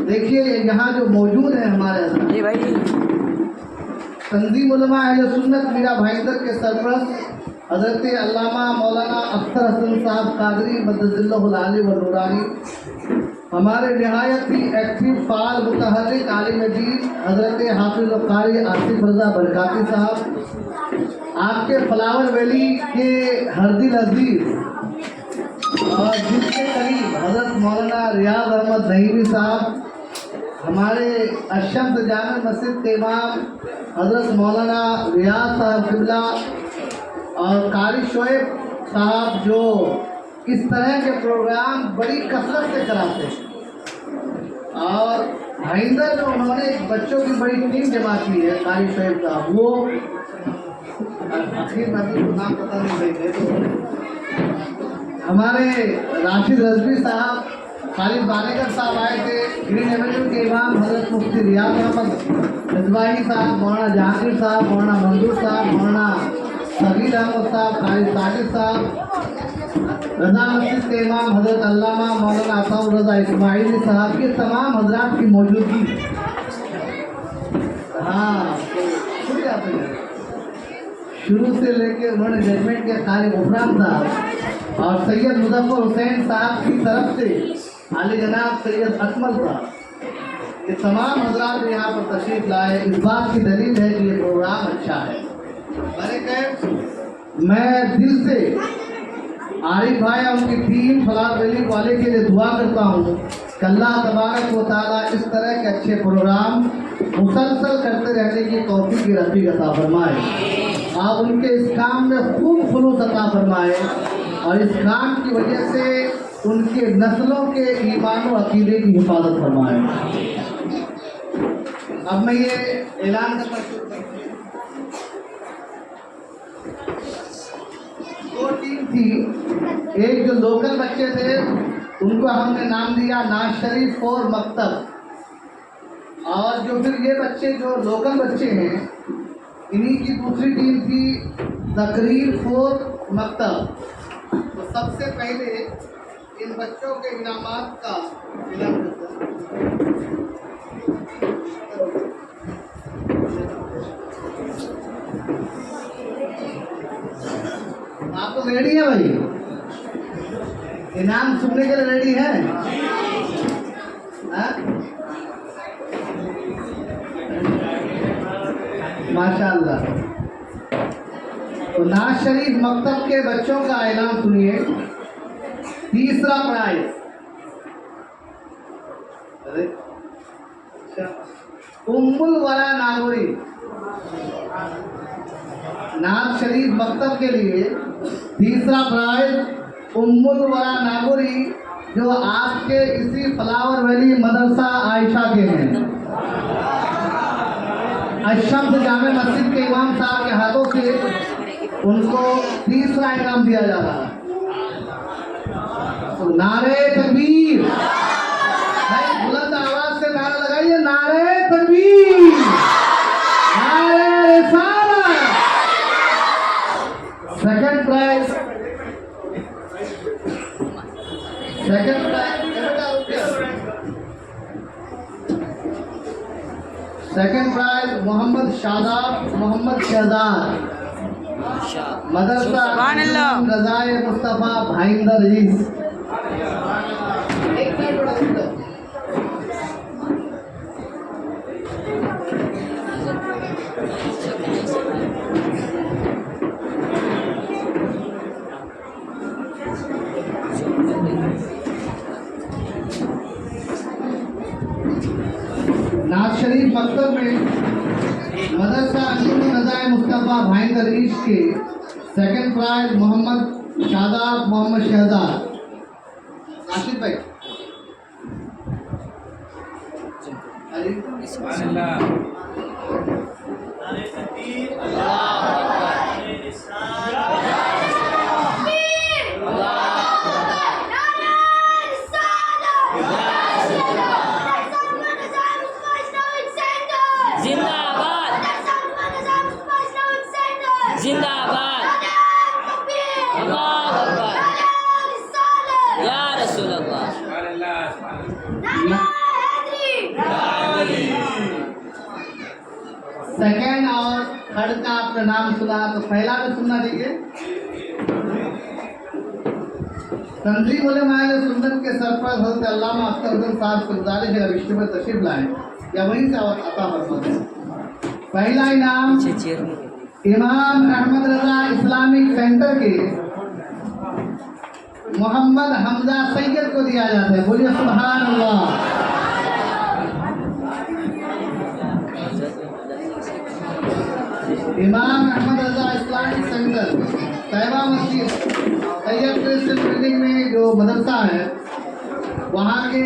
देखिए यहाँ जो मौजूद है हमारे जी भाई। तंजीम उलमा अहले सुन्नत मीरा भाईंदर के सरपरस्त हज़रत अल्लामा मौलाना अख्तर हसन साहब कादरी मद्दजिल्लहुल आली व नूरानी, हमारे नहायत ही एक्टिव फाल मुतहर्रिक आलिम दीन हज़रत हाफिज़ व कारी आसिफ रज़ा बरकाती साहब, आपके फ्लावर वैली के हरदिल अजीज और जिनके करीब हज़रत मौलाना रियाज अहमद नईमी साहब, हमारे अशम्स जामे मस्जिद के इमाम हज़रत मौलाना रियाज साहब किबला और कारी शोएब साहब, जो इस तरह के प्रोग्राम बड़ी कसरत से कराते हैं। और भाईंदर जो उन्होंने बच्चों की बड़ी टीम जमा की है, कारी शोएब साहब, वो आखिर में नाम पता नहीं देंगे, हमारे राशिद रजवी साहब, खालिद बानेकर साहब आए थे, ग्रीन एवेन्यू के इमाम हज़रत मुफ्ती रियाज अहमद रिजवानी साहब, मौलाना जहांगीर साहब, मौलाना मंजूर साहब, मौलाना सगीर अहमद साहब, खालिद साजिद साहब, रजा मस्जिद के इमाम हज़रत अल्लामा मौलाना अताउर रज़ा इस्माइली साहब, ये तमाम हजरात की मौजूदगी। हाँ, शुरू से लेके उन्होंने जजमेंट के कारी गुफरान साहब और सैयद मुजफ्फर हुसैन साहब की तरफ से आली जनाब सैयद अकमल साहब, ये तमाम हजरात यहाँ पर तशरीफ लाए। इस बात की दलील है कि ये प्रोग्राम अच्छा है। मैं दिल से आरिफ भाई और उनकी टीम फलाह वैली वाले के लिए दुआ करता हूँ कि अल्लाह तबारक व तआला इस तरह के अच्छे प्रोग्राम मुसलसल करते रहने की तौफीक की रफ़ीक अता फरमाए। आप उनके इस काम में खूब खुलूस अता फरमाए और इस काम की वजह से उनके नस्लों के ईमान और अकीदे की हिफाजत फरमाए। अब मैं ये ऐलान करना शुरू करता हूँ। दो टीम थी, एक जो लोकल बच्चे थे उनको हमने नाम दिया नाज शरीफ और मकतब, और जो फिर ये बच्चे जो लोकल बच्चे हैं इन्हीं की दूसरी टीम थी तकरीर फोर मकतब। तो सबसे पहले इन बच्चों के इनामात का ऐलान करते हैं। आप तो रेडी है भाई, इनाम सुनने के लिए रेडी है? माशाअल्लाह। तो नाज शरीफ मकतब के बच्चों का ऐलान सुनिए। तीसरा प्राइज उम्मुल वरा नागोरी, नाज शरीफ मकतब के लिए तीसरा प्राइज उम्मुल वरा नागोरी, जो आपके इसी फ्लावर वैली मदरसा आयशा के हैं। अशम्स जामे मस्जिद के इमाम साहब के हाथों से उनको तीसरा इनाम दिया जा रहा है। तो नारे तकबीर, बुलंद आवाज से नारा लगाइए, नारे तकबीर, नारे रिसालत। Second prize, second prize Mohammad Shadab Mohammad Shahzad, Madrasa Razae Mustafa Bhayandar Rais. नाज शरीफ मकतब में मदरसा रज़ाए मुस्तफ़ा भाईंदर रईस के सेकंड प्राइज मोहम्मद शादाब मोहम्मद शहजाद। आशिफ भाई जिंदाबाद, अल्लाहू अकबर, या रसूल अल्लाह। सेकेंड और थर्ड का आपका नाम सुना, तो पहला भी सुनना चाहिए। तंजीम उलमा अहले सुन्नत के सरपरस्त हज़रत अल्लामा अख्तर हुसैन साहब से गुजारिश है विश्व में तशरीफ लाएं या वहीं से अता फरमा दें। पहला इनाम इमाम अहमद रजा इस्लामिक सेंटर के मोहम्मद हमजा सैयद को दिया जाता है। बोलिए सुभान अल्लाह। इमाम अहमद रजा इस्लामिक सेंटर तैयबा मस्जिद तैयब क्रिश्चियन बिल्डिंग में जो मदरसा है वहाँ के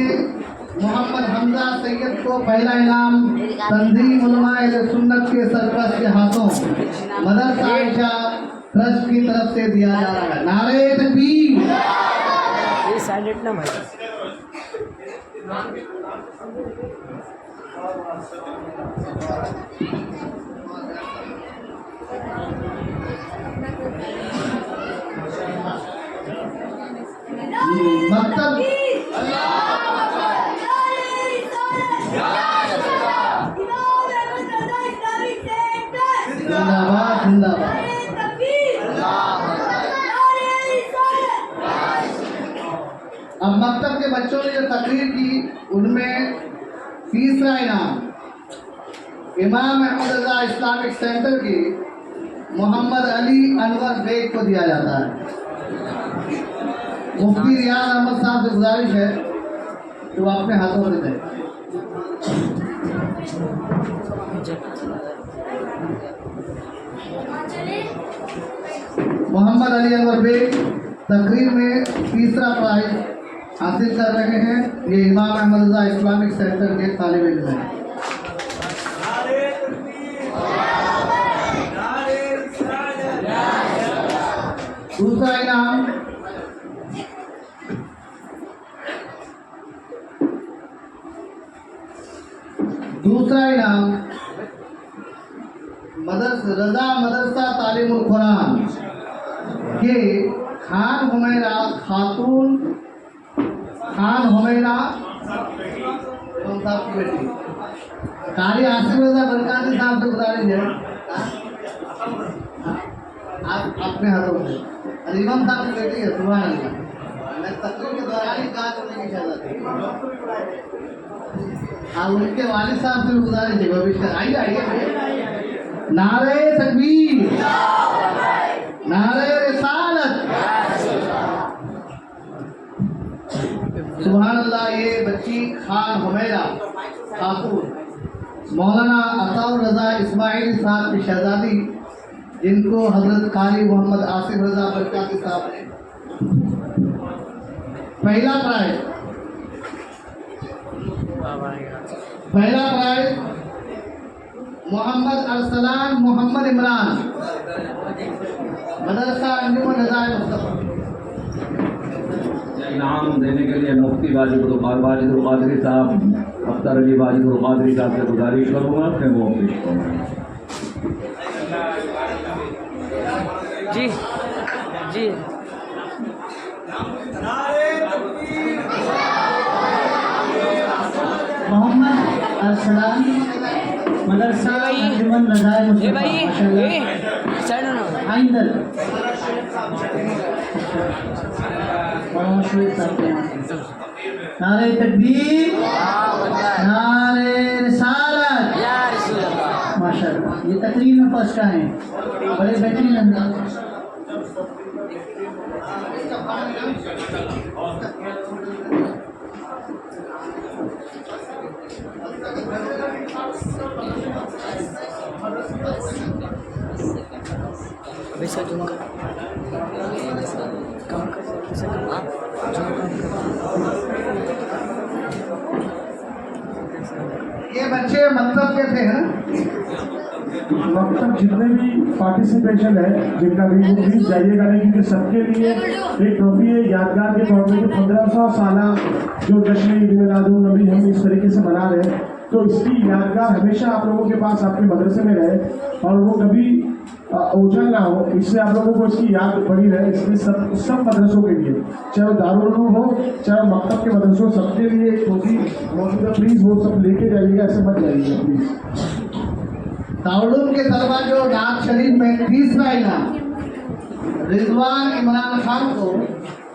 मोहम्मद हमजा सैयद को पहला इनाम तंजीम उलमा अहले सुन्नत के सरपरस्त के हाथों मदरसा आयशा ट्रस्ट की तरफ से दिया जा रहा है। नारे तकबीर। ये साइलेंट ना भाई। मतलब जिंदाबाद जिंदाबाद। अब मकतब के बच्चों ने जो तकरीर की उनमें तीसरा इनाम इमाम अहमद रजा इस्लामिक सेंटर के मोहम्मद अली अनवर बेग को दिया जाता है। मुफ्ती रियाज अहमद साहब से गुजारिश है कि वो अपने हाथों में दें। मोहम्मद अली अनवर बेग तकरीर में तीसरा प्राइज हासिल कर रहे हैं। ये इमाम अहमद रजा इस्लामिक सेंटर के तालिब इल्म हैं। दूसरा इनाम रजा मदरसा तालीमुल कुरान के खान हुमैरा साहब की बेटी कारी आसिफ रजा बरकाती साहब से गुजारिश है आप अपने हाथों में अलीमम साहब की बेटी है। सुभान अल्लाह। मैं तकरीर के दौरान ही कहा करने की शहजादी आप उनके वालिद साहब से गुजारिश है भविष्य आइए। नारे तकबीर, नारे रिसालत, सुभान अल्लाह। ये बच्ची खान हुमैरा खातून मौलाना अताउर रजा इस्माइली साहब की शहजादी जिनको हजरत कारी मोहम्मद आसिफ रजा बरकाती साहब ने पहला प्राइज मोहम्मद अरसलान मोहम्मद इमरान मदरसा अंजुमन रज़ाए मुस्तफ़ा। इनाम देने के लिए मुफ्ती वाजिदुल कादरी साहब अख्तर अली वाजिदुल कादरी साहब से गुजारिश करूँगा कि वो पेश करूँगा। जी जी मोहम्मद अरसलान मदरसा अंजुमन रज़ाए मुस्तफ़ा आइंदर नारे तकबीर, नारे रिसालत, माशाअल्लाह। ये तकरीर में फर्स्ट का है, बड़े बेहतरीन अंदाज। वैसा जो काम कर ये बच्चे मतलब के थे हैं मतलब जितने भी पार्टिसिपेशन है जिनका भी वो प्लीज जाइएगा नहीं, क्योंकि सबके लिए एक ट्रॉफी है यादगार के तौर पर। 1500 साल जो जश्न ईद मिलादुन नबी हम इस तरीके से मना रहे हैं, तो इसकी यादगार हमेशा आप लोगों के पास आपके मदरसे में रहे और वो कभी ओझल ना हो, इससे आप लोगों को इसकी याद बनी रहे। इसलिए सब मदरसों के लिए, चाहे वो दारुल उलूम हो चाहे मकतब के मदरसों, सबके लिए टोपी मौजूद है। प्लीज़ वो सब लेके जाइएगा, ऐसे मत जाइएगा प्लीज़। दारुल के तलबा जो नाज शरीफ में 30वां इनाम रिजवान इमरान खान को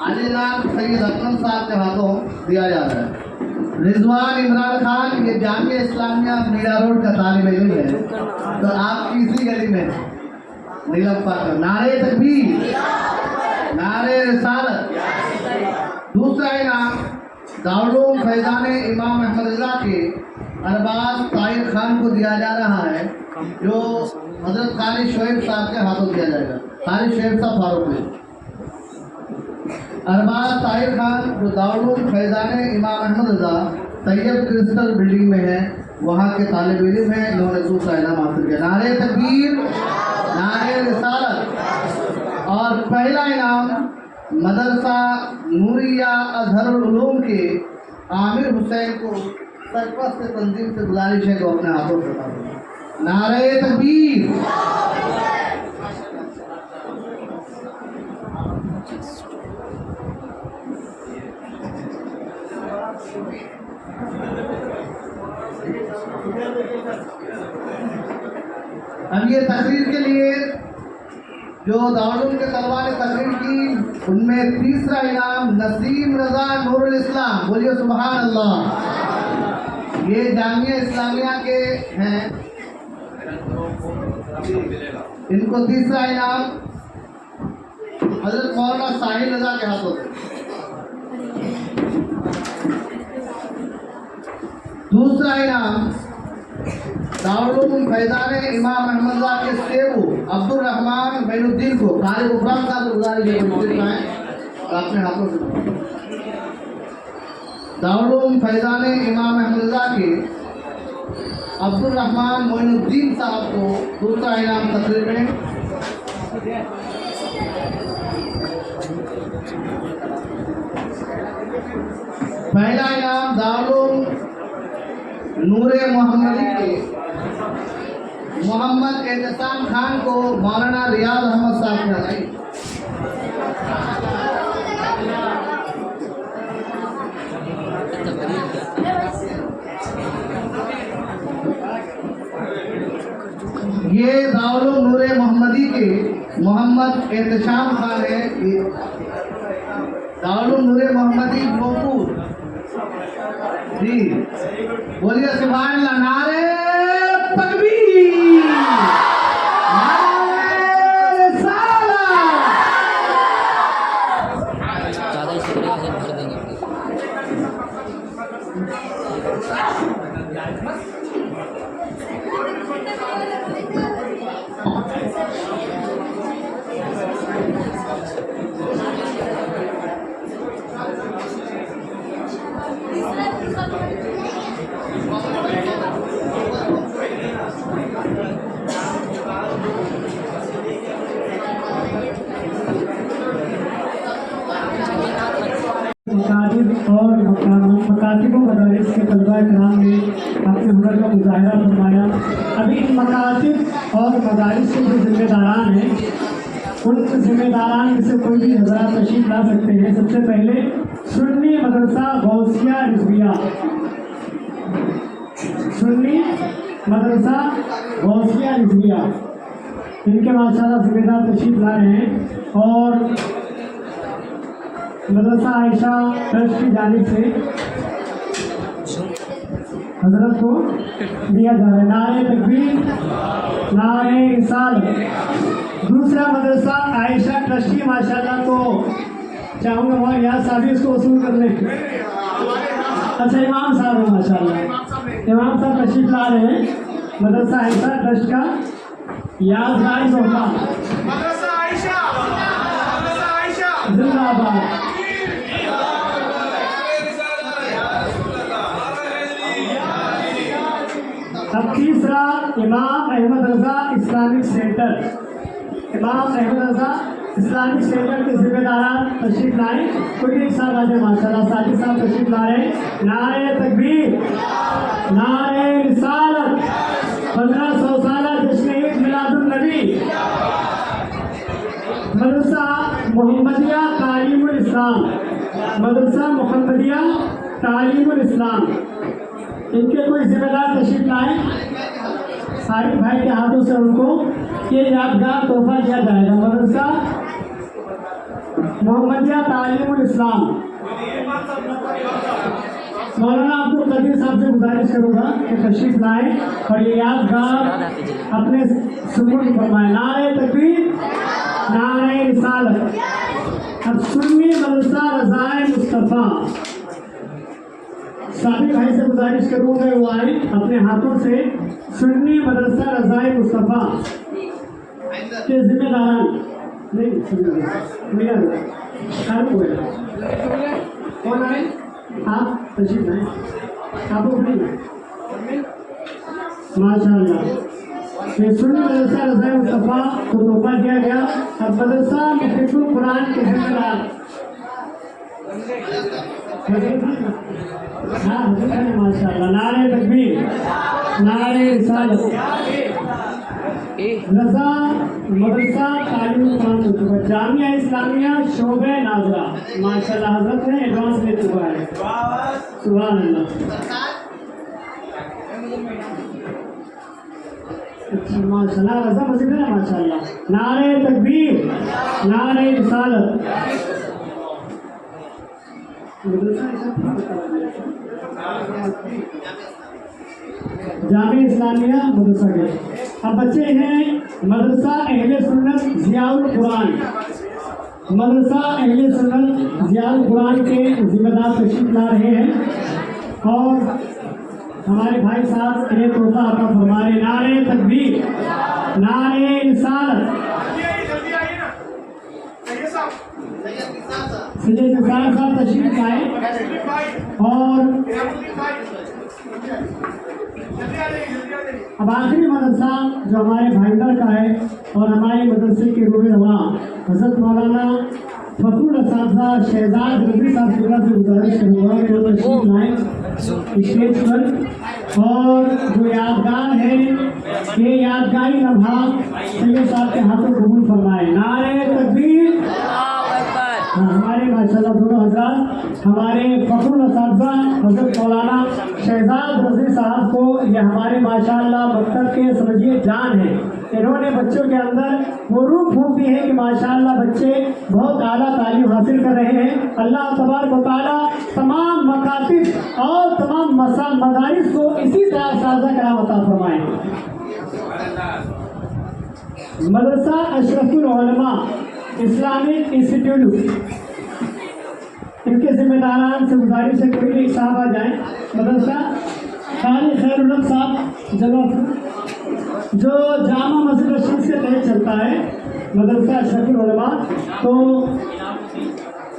आलिलाल सैयद अकरम साहब के हाथों दिया जा रहा है। रिजवान इमरान खान ये जामिया इस्लामिया मीरा रोड का तालिब इल्म है, तो आपकी इसी गली में नीलम पाकर नारे तकबीर, नारे रिसालत। दूसरा इनाम दारुल फैजान इमाम अहमद रज़ा के अरबाज ताहिर खान को दिया जा रहा है, जो हजरत कारी शोएब साहब के हाथों दिया जाएगा। कारी शोएब साहब फारूक में अरबाज ताहिर खान जो दारुल फैजान इमाम अहमद रज़ा तैयब क्रिस्टल बिल्डिंग में है, वहाँ के तालिब इल्म है, इन्होंने दूसरा इनाम हासिल किया। नारे तकबीर, नारे रिसालत। और पहला इनाम मदरसा नूरिया अजहरुल उलूम के आमिर हुसैन को सरपरस्त तंजीम से गुजारिश है कि अपने हाथों से उठा दें। नारे तकबीर। अब ये तकरीर के लिए जो दारुल के तलबा ने तकरीर की, उनमें तीसरा इनाम नसीम रजा नूरुल इस्लाम, बोलिए सुभान अल्लाह। ये जामिया इस्लामिया के हैं, इनको तीसरा इनाम हजरत मौलाना साहिल रजा के हाथों से। दूसरा इनाम दारुल फैजान इमाम अहमद रज़ा के सेबू अब्दुल रहमान मैनुद्दीन को कारी गुफरान साहब गुजारिश है अपने हाथों से। दारुल फैजान इमाम अहमद रज़ा के अब्दुल रहमान मैनुद्दीन साहब को दूसरा इनाम तकरीर में। पहला इनाम दारुल नूरे मोहम्मदी के मोहम्मद एहतसाम खान को मौलाना रियाज अहमद साहब ने दी। ये दारुल नूरे मोहम्मदी के मोहम्मद एहतसाम खान है। दारुल नूरे मोहम्मदी गोपुर जी, बोलिए सुभान अल्लाह। नारे तकबीर, नारे रिसालत। ज़्यादा ही शुक्रिया से भर देंगे और मकातिबों मदारिस के तलबा कराम ने अपने हुनर का मुजाहरा फरमाया। अभी इन मकातिब और मदारिस के जो जिम्मेदारान हैं, उन जिम्मेदारान में से कोई भी हज़रात तशरीफ ला सकते हैं। सबसे पहले सुन्नी मदरसा गौसिया रिजविया, सुन्नी मदरसा गौसिया रिजविया, इनके माशाल्लाह जिम्मेदार तशरीफ ला रहे हैं। और मदरसा आयशा ट्रस्ट की जानिब से हजरत को दिया जा रहा है। नारे तकबीर, नारे रिसालत। दूसरा मदरसा आयशा ट्रस्ट की माशाल्लाह को चाहूँगा वहाँ यहाँ साहब इसको वसूल कर लें। अच्छा इमाम साहब है माशाल्लाह, इमाम साहब तशरीफ ला रहे हैं। मदरसा आयशा ट्रस्ट का यादगार तोहफा जिंदाबाद। अब तीसरा इमाम अहमद रज़ा इस्लामिक सेंटर, इमाम अहमद रज़ा इस्लामिक सेंटर के जिम्मेदारान तशरीफ लाए। कोई एक साहब आ जाए माशाल्लाह, साजिद साहब तशरीफ ला रहे हैं। नारे तकबीर, नारे मदरसा मोहम्मदिया तालीमुल इस्लाम, इनके कोई जिम्मेदार तशरीफ लाए। आरिफ भाई के हाथों से उनको ये यादगार तोहफा दिया जाएगा। मदरसा मोहम्मदिया तालीमुल इस्लाम, मौलाना अब्दुल कदीर साहब से गुजारिश करूंगा कि तशरीफ लाएं और ये यादगार अपने सुकून फरमाएं। नारे तकबीर, नारे रिसालत। अब सुन्नी मदरसा रज़ाए मुस्तफ़ा, साबिक भाई से गुजारिश करूंगा वो आए अपने हाथों से सुन्नी मदरसा रज़ाए मुस्तफ़ा के जिम्मेदारान नहीं कौन आए? आप तशरीफ लाएं, आप माशाअल्लाह। ये सुन्नी मदरसा रज़ाए मुस्तफ़ा को तोहफा दिया गया। अब मदरसा मुफ्तियुल कुरान के जिम्मेदार माशाअल्लाह। नारे तकबीर, नारे रिसालत। रज़ा मदरसा तालीम कुरान जामिया इस्लामिया शोबे नाजरा, माशाअल्लाह हज़रत ने एडवांस ले चुका है। सुभान अल्लाह। अच्छा माशाअल्लाह, रज़ा मस्जिद है माशाअल्लाह। नारे तकबीर, नारे रिसालत। जामिया इस्लामिया मदरसा के अब बच्चे हैं मदरसा अहले सुन्नत ज़ियाउल कुरान। मदरसा अहले सुन्नत ज़ियाउल कुरान के जिम्मेदार तशरीफ ला रहे हैं और हमारे भाई साहब इन्हें तोहफा अता फरमा रहे। नारे तकबीर, नारे रिसालत। सैयद निसार साहब तशरीफ लाए और अब आखिरी मदरसा जो हमारे भाईंदर का है और हमारे मदरसे के रूह रवा हज़रत मौलाना फखरुल असातिज़ा शहजाद रज़ी साहब से गुजारिश करूँगा कि वो तशरीफ लाएं स्टेज पर और जो यादगार है ये यादगारी लम्हा सैयद साहब के हाथों कबूल फरमाए। नारे तकबीर। हमारे माशाअल्लाह दोनों हजरात हमारे फखरुल असातिज़ा हज़रत मौलाना शहजाद रज़ी साहब को ये हमारे माशाअल्लाह मकतब के समझिए जान है। इन्होंने बच्चों के अंदर वो रूह फूंक दी है कि माशाअल्लाह बच्चे बहुत आला तालीम हासिल कर रहे हैं। अल्लाह तबारक व तआला तमाम मकातिब और तमाम मदारिस को इसी तरह साजा कराम अता फरमाए। मदरसा अशरफुल उलमा इस्लामिक इंस्टीट्यूट, इनके जिम्मेदारान से गुजारिश है कोई एक साहब आ जाए। मदरसा खाली खैरुल साहब जगह जो जामा मस्जिद शम्स के तहत चलता है मदरसा अशरफुल उलमा, तो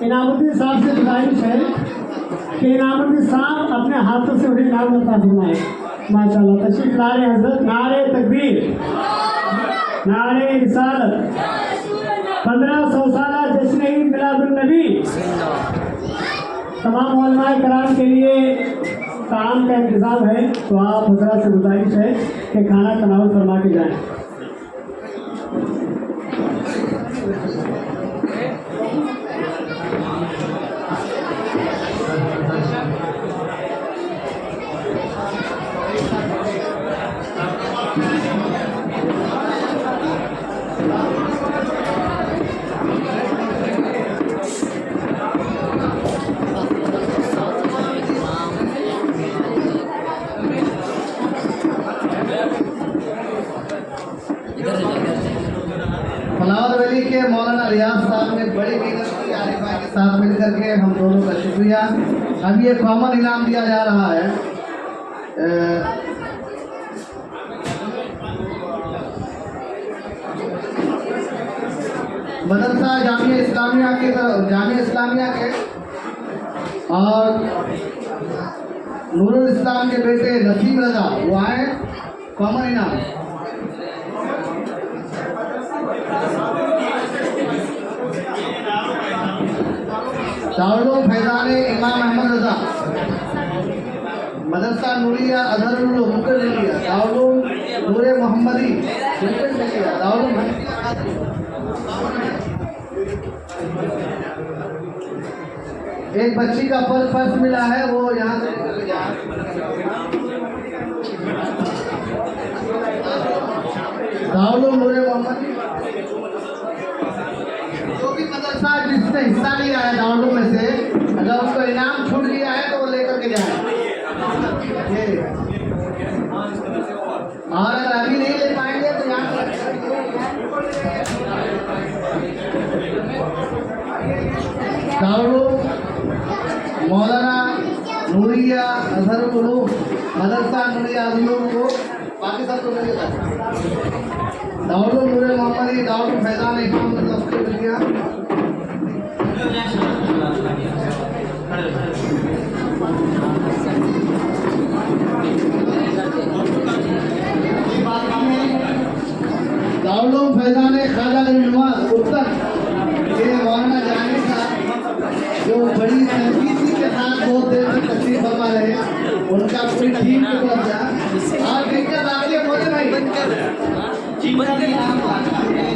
इनामुद्दीन साहब से गुजारिश है कि इनामुद्दीन साहब अपने हाथों से उन्हें नाम बता फरमाए। माशाअल्लाह तशरीफ ला रहे हज़रत। नारे तकबीर, नारे रिसालत। 1500 साला जश्न ईद मिलादुन नबी तमाम उलमाए कराम के लिए ताम का इंतज़ाम है, तो आप हज़रात से गुजारिश है कि खाना तनावल फरमा के जाएँ। फलावत वैली के मौलाना रियाज साहब ने बड़ी मेहनत की आरिफ भाई के साथ मिलकर के, हम दोनों का शुक्रिया। अब ये कॉमन इनाम दिया जा रहा है। मदरसा जामिया इस्लामिया के और नूरुल इस्लाम के बेटे नसीम रजा वो आए। कॉमन इनाम दारुल फैजान इमाम अहमद रजा, मदरसा नूरिया अजहरुल मुकर्ररिया, दारुल नूरे मोहम्मदी, दारुल एक बच्ची का पर्स मिला है, वो यहाँ से निकल गया। दाऊद नूरे मोहम्मद जो भी मदरसा जिसने हिस्सा लिया है दाऊद में से, अगर उसको इनाम छूट गया है तो वो लेकर के जाए। और अगर अभी नहीं ले पाएंगे तो यहाँ दाऊद मौलाना नूरिया अजहरुल उलूम मदरसा नूरिया अजहरुल उलूम को बाकी सब तो मिल गया। दाऊद नूरे मोहम्मदी दाऊद फैजान इमाम ने सबको मिल गया। दाऊद फैजान खाजा नवाज उत्तर ये मौलाना जानी साहब जो बड़ी संगीती के साथ बहुत देर तक तशरीफ फरमा रहे, उनका पूरी टीम की तरफ से और दिक्कत आगे बोले भाई